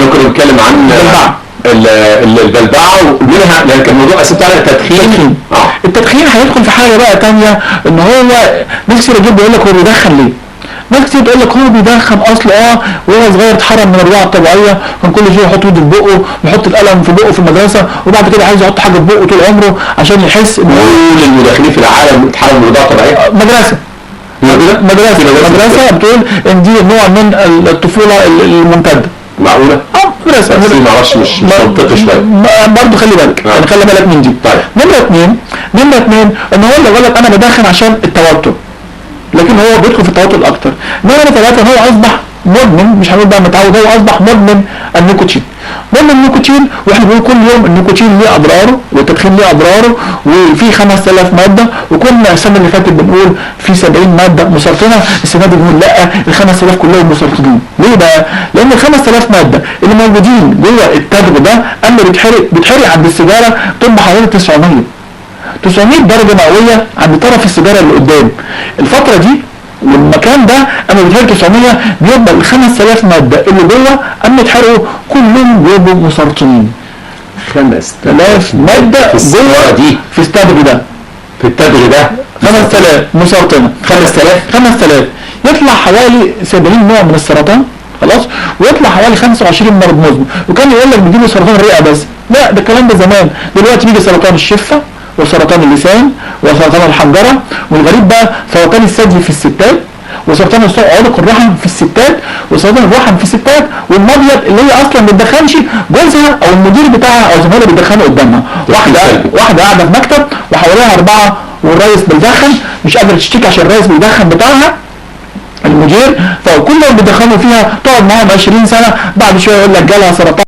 احنا كنا بنتكلم عن البلبعه ومنها، لان كان الموضوع اساسا على التدخين. التدخين هيدخل في حاجه بقى ثانيه، ان هو ناس كتير جدا يقول لك هو بيدخن ليه؟ ناس كتير تقول لك هو بيدخن اصل وهو صغير اتحرم من الرضاعه الطبيعيه، كان كل شويه يحط ايده في بقه ويحط القلم في بقه في المدرسه، وبعد كده عايز يحط حاجه في بقه طول عمره عشان يحس ان كل المدخنين في العالم اتحرموا من الرضاعه الطبيعيه. مدرسه بتقول ان دي نوع من الطفوله الممتده. معقوله؟ مدرسه ما اعرفش، مش منطقي شويه برضه. خلي بالك يعني خلي بالك من دي. طيب نمره اثنين ان هو اللي غلط انا بدخن عشان التوتر، لكن هو بيدخل في التوتر اكتر. نمره ثلاثه هو اصبح مدمن، مش هنقول بقى متعود، هو اصبح مدمن النيكوتين. مدمن النيكوتين، واحنا بنقول كل يوم النيكوتين ليه اضراره والتدخين ليه اضراره، وفي 5000 ماده، وكنا السنه اللي فاتت بنقول في 70 ماده مسرطنه، السنه دي بنقول لا ال 5000 كلهم مسرطنين. ليه بقى؟ لان ال 5000 ماده اللي موجودين جوه التبغ ده اما بيتحرق عند السيجاره تبقى حوالي 900 درجه مئويه عند طرف السيجاره اللي قدام. الفتره دي والمكان ده اما بيتحرق 900 بيبقى ال 5000 ماده اللي جوه اما يتحرقوا كلهم بيبقوا مسرطنين. 5000 ماده جوه دي في التبغ ده، في التبغ ده 5000 مسرطنه. 5000 يطلع حوالي 70 نوع من السرطان، خلاص، ويطلع حوالي 25 مرض مزمن. وكان يقول لك بيجيله سرطان الرئه بس، لا ده الكلام ده زمان. دلوقتي بيجي سرطان الشفه وسرطان اللسان وسرطان الحنجره، والغريب بقى سرطان الثدي في الستات، وسرطان عنق الرحم في الستات، وسرطان الرحم في الستات، والمبيض اللي هي اصلا ما بتدخنش جوزها او المدير بتاعها او زميلها بيدخنوا قدامها. واحده قاعده في مكتب وحواليها 4 والرئيس بيدخن، مش قادره تشتكي عشان الرئيس بيدخن بتاعها المدير، فكلهم بيدخنوا فيها، تقعد معاهم 20 سنه، بعد شويه يقول لك جالها سرطان